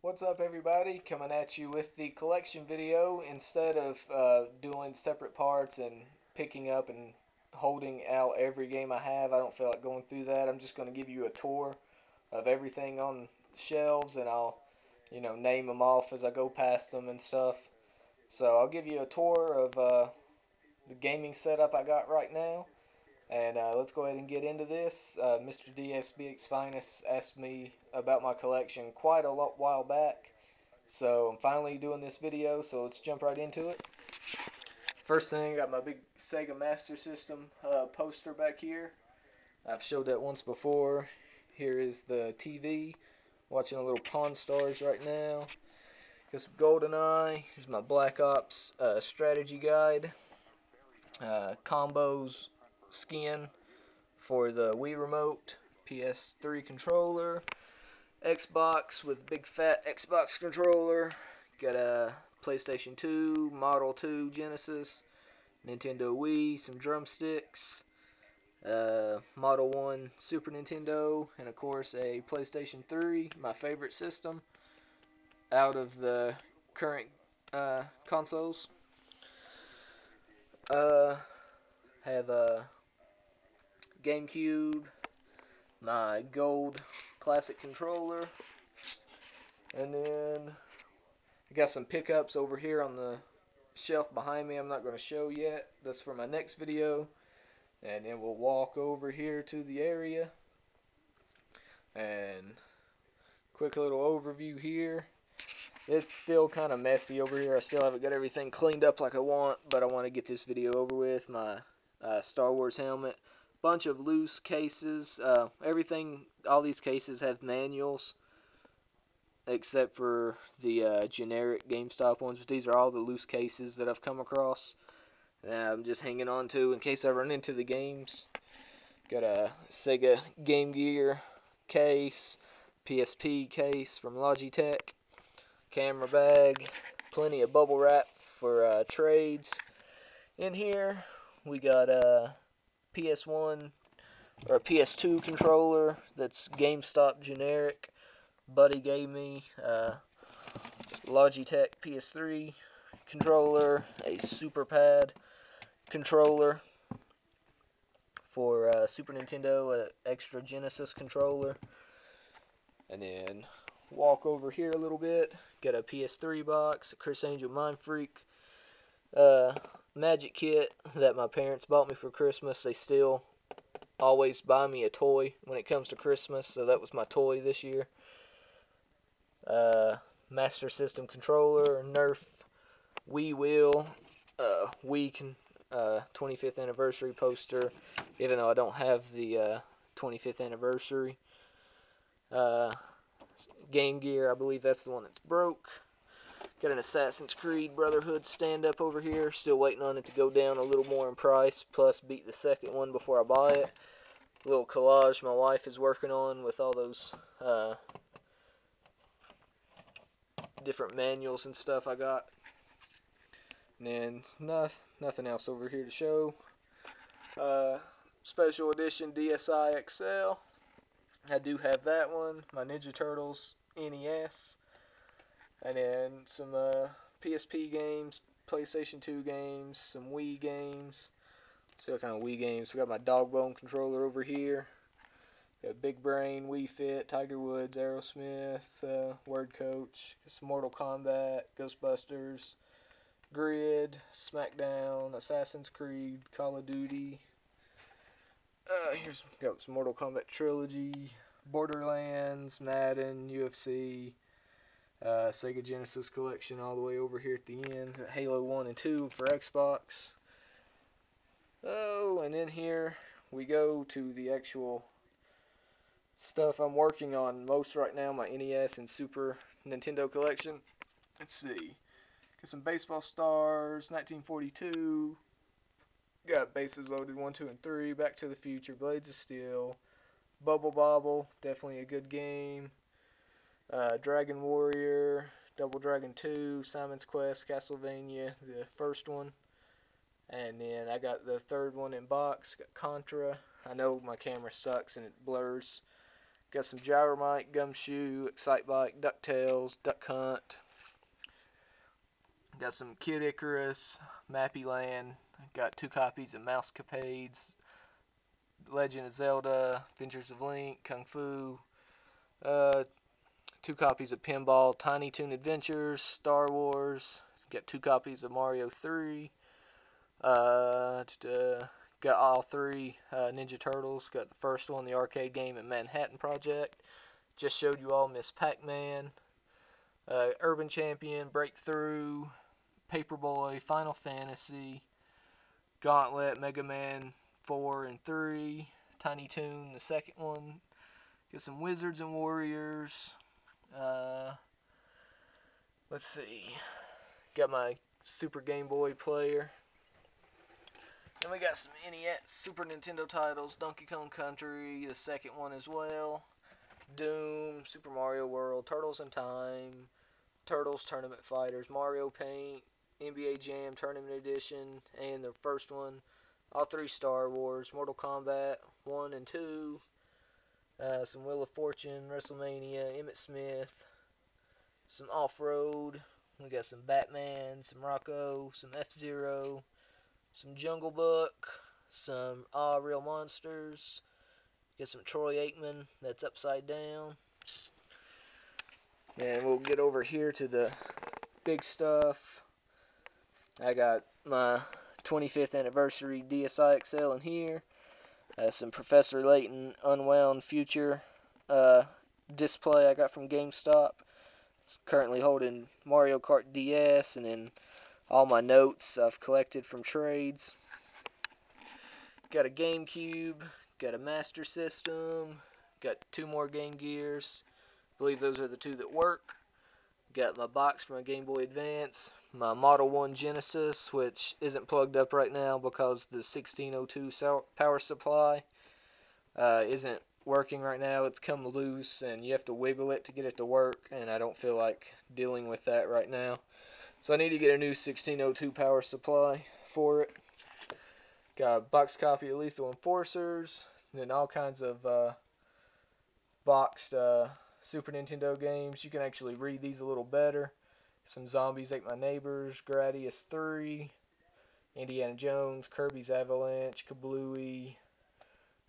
What's up, everybody? Coming at you with the collection video. Instead of doing separate parts and picking up and holding out every game I have, I don't feel like going through that. I'm just going to give you a tour of everything on shelves, and I'll, name them off as I go past them and stuff. So I'll give you a tour of the gaming setup I got right now. And let's go ahead and get into this. Mr. DSBX Finest asked me about my collection quite a while back, so I'm finally doing this video, so let's jump right into it. First thing, I got my big Sega Master System poster back here. I've showed that once before. Here is the TV. Watching a little Pawn Stars right now. Got some GoldenEye. Here's my Black Ops strategy guide. Combos skin for the Wii remote, PS3 controller, Xbox with big fat Xbox controller, got a PlayStation 2, Model 2 Genesis, Nintendo Wii, some drumsticks, Model 1 Super Nintendo, and of course a PlayStation 3, my favorite system out of the current consoles. Have a GameCube, my gold classic controller, and then I got some pickups over here on the shelf behind me I'm not going to show yet. That's for my next video. And then we'll walk over here to the area, and quick little overview here. It's still kind of messy over here. I still haven't got everything cleaned up like I want, but I want to get this video over with. My Star Wars helmet, bunch of loose cases. All these cases have manuals, except for the generic GameStop ones. But these are all the loose cases that I've come across. And I'm just hanging on to in case I run into the games. Got a Sega Game Gear case, PSP case from Logitech, camera bag, plenty of bubble wrap for trades. In here we got a PS1 or a PS2 controller that's GameStop generic. Buddy gave me Logitech PS3 controller, a Super Pad controller for Super Nintendo, an extra Genesis controller, and then walk over here a little bit. Got a PS3 box, a Chris Angel Mind Freak magic kit that my parents bought me for Christmas. They still always buy me a toy when it comes to Christmas, so that was my toy this year. Master System controller, Nerf Wii wheel, Wii 25th anniversary poster, even though I don't have the 25th anniversary. Game Gear, I believe that's the one that's broke. Got an Assassin's Creed Brotherhood stand-up over here, still waiting on it to go down a little more in price, plus beat the second one before I buy it. A little collage my wife is working on with all those different manuals and stuff I got. And then nothing else over here to show. Special edition DSi XL. I do have that one. My Ninja Turtles NES. And then some PSP games, PlayStation 2 games, some Wii games. Let's see what kind of Wii games. We got my Dog Bone controller over here. Got Big Brain, Wii Fit, Tiger Woods, Aerosmith, Word Coach, some Mortal Kombat, Ghostbusters, Grid, SmackDown, Assassin's Creed, Call of Duty. Here's got some Mortal Kombat Trilogy, Borderlands, Madden, UFC, Sega Genesis collection all the way over here at the end. Halo 1 and 2 for Xbox. Oh, and in here we go to the actual stuff I'm working on most right now, my NES and Super Nintendo collection. Let's see. Got some Baseball Stars, 1942. Got Bases Loaded 1, 2, and 3. Back to the Future, Blades of Steel, Bubble Bobble, definitely a good game. Dragon Warrior, Double Dragon 2, Simon's Quest, Castlevania, the first one. And then I got the third one in box, got Contra. I know my camera sucks and it blurs. Got some Gyromite, Gumshoe, Excitebike, DuckTales, Duck Hunt. Got some Kid Icarus, Mappy Land. Got 2 copies of Mousecapades, Legend of Zelda, Adventures of Link, Kung Fu. 2 copies of Pinball, Tiny Toon Adventures, Star Wars. Got 2 copies of Mario 3. Got all 3 Ninja Turtles. Got the first one, the arcade game, and Manhattan Project. Just showed you all Miss Pac-Man, Urban Champion, Breakthrough, Paperboy, Final Fantasy, Gauntlet, Mega Man 4 and 3, Tiny Toon, the second one. Got some Wizards and Warriors. Let's see. Got my Super Game Boy player. Then we got some NES, Super Nintendo titles, Donkey Kong Country, the second one as well, Doom, Super Mario World, Turtles in Time, Turtles Tournament Fighters, Mario Paint, NBA Jam Tournament Edition, and the first one, all 3 Star Wars, Mortal Kombat 1 and 2, some Wheel of Fortune, WrestleMania, Emmett Smith, some Off-Road, we got some Batman, some Rocco, some F-Zero, some Jungle Book, some Real Monsters, get some Troy Aikman, that's upside down. And we'll get over here to the big stuff. I got my 25th anniversary DSi XL in here. Some Professor Layton Unwound Future display I got from GameStop. It's currently holding Mario Kart DS, and then all my notes I've collected from trades. Got a GameCube, got a Master System, got 2 more Game Gears. I believe those are the 2 that work. Got my box for my Game Boy Advance, my Model 1 Genesis, which isn't plugged up right now because the 1602 power supply isn't working right now. It's come loose and you have to wiggle it to get it to work, and I don't feel like dealing with that right now. So I need to get a new 1602 power supply for it. Got a box copy of Lethal Enforcers, and then all kinds of boxed Super Nintendo games. You can actually read these a little better. Some Zombies Ate My Neighbors, Gradius 3, Indiana Jones, Kirby's Avalanche, Kablooey.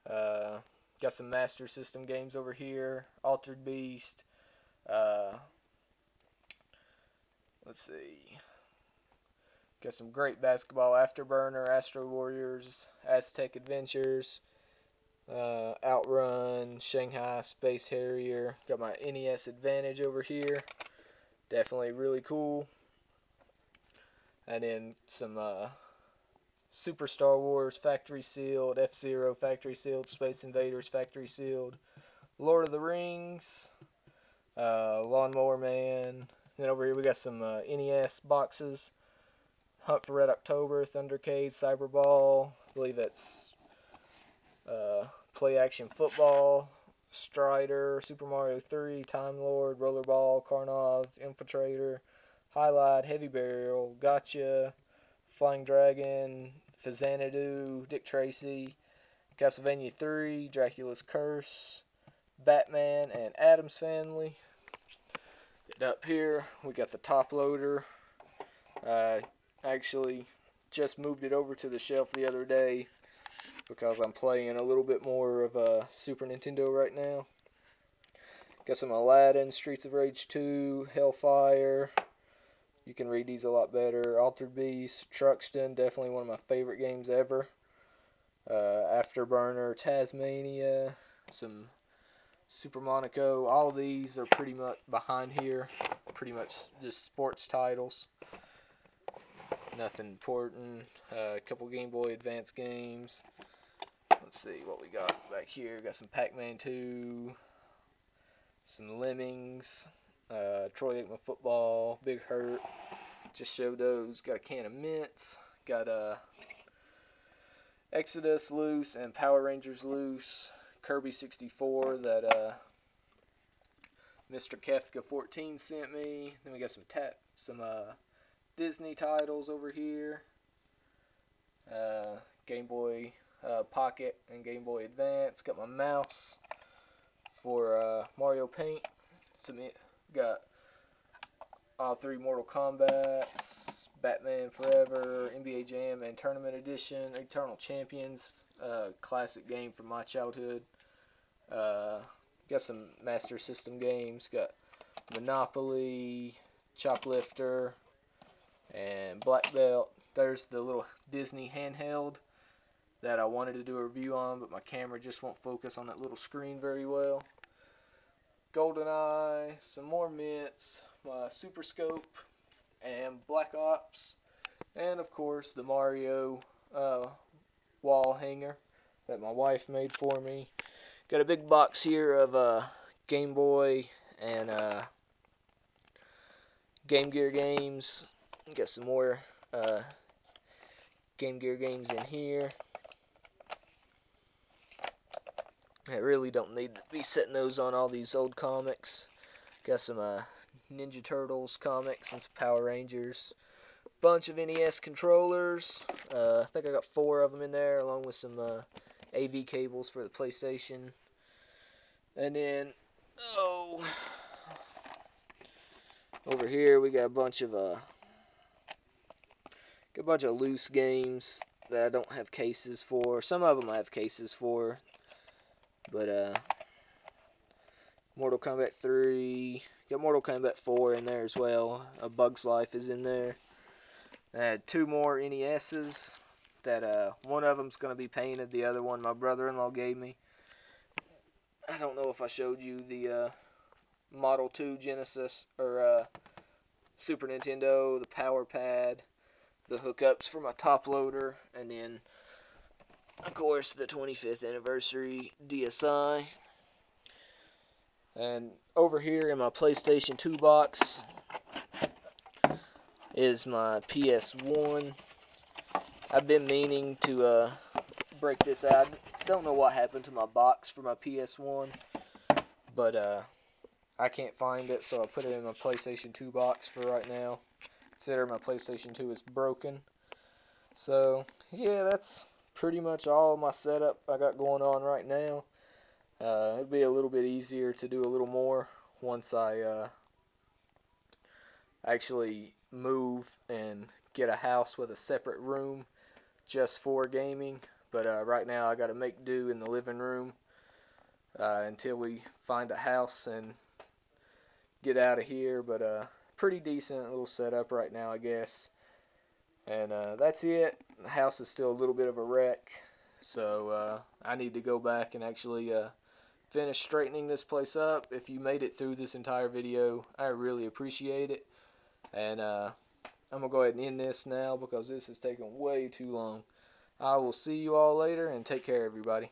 Got some Master System games over here. Altered Beast. Let's see. Got some great basketball, Afterburner, Astro Warriors, Aztec Adventures, Outrun, Shanghai Space Harrier. Got my NES Advantage over here. Definitely really cool. And then some Super Star Wars Factory Sealed, F-Zero Factory Sealed, Space Invaders Factory Sealed, Lord of the Rings, Lawnmower Man. Then over here we got some NES boxes. Hunt for Red October, Thundercade, Cyberball. I believe that's Play Action Football, Strider, Super Mario 3, Time Lord, Rollerball, Karnov, Infiltrator, Highlight, Heavy Barrel, Gotcha, Flying Dragon, Xanadu, Dick Tracy, Castlevania 3, Dracula's Curse, Batman, and Addams Family. And up here we got the top loader. Actually just moved it over to the shelf the other day because I'm playing a little bit more of Super Nintendo right now. Got some Aladdin, Streets of Rage 2, Hellfire. You can read these a lot better. Altered Beast, Truxton, definitely one of my favorite games ever. Afterburner, Tasmania, some Super Monaco. All of these are pretty much behind here. Pretty much just sports titles. Nothing important. A couple Game Boy Advance games. Let's see what we got back here. Got some Pac-Man 2, some Lemmings, Troy Aikman Football, Big Hurt. Just showed those. Got a can of mints. Got Exodus loose and Power Rangers loose. Kirby 64 that Mr. Kefka 14 sent me. Then we got some Disney titles over here. Game Boy Pocket and Game Boy Advance. Got my mouse for Mario Paint. Got all 3 Mortal Kombats, Batman Forever, NBA Jam, and Tournament Edition, Eternal Champions, classic game from my childhood. Got some Master System games. Got Monopoly, Choplifter, and Black Belt. There's the little Disney handheld that I wanted to do a review on, but my camera just won't focus on that little screen very well. GoldenEye, some more mints, my Super Scope, and Black Ops, and of course the Mario wall hanger that my wife made for me. Got a big box here of Game Boy and Game Gear games. Got some more Game Gear games in here. I really don't need to be setting those on all these old comics. Got some Ninja Turtles comics and some Power Rangers. Bunch of NES controllers. I think I got 4 of them in there, along with some AV cables for the PlayStation. And then, over here we got a bunch of loose games that I don't have cases for. Some of them I have cases for, but Mortal Kombat 3, got Mortal Kombat 4 in there as well. A Bug's Life is in there. I had 2 more NESs that one of them's going to be painted, the other one my brother-in-law gave me. I don't know if I showed you the Model 2 Genesis or Super Nintendo, the power pad, the hookups for my top loader, and then of course the 25th anniversary DSi. And over here in my PlayStation 2 box is my PS1. I've been meaning to break this out. Don't know what happened to my box for my PS1, but I can't find it, so I put it in my PlayStation 2 box for right now. Consider my PlayStation 2 is broken. So yeah, that's pretty much all my setup I got going on right now. It'll be a little bit easier to do a little more once I actually move and get a house with a separate room just for gaming. But right now I got to make do in the living room until we find a house and get out of here. But pretty decent little setup right now, I guess. And that's it. The house is still a little bit of a wreck, so I need to go back and actually finish straightening this place up. If you made it through this entire video, I really appreciate it. And I'm going to go ahead and end this now because this is taking way too long. I will see you all later, and take care, everybody.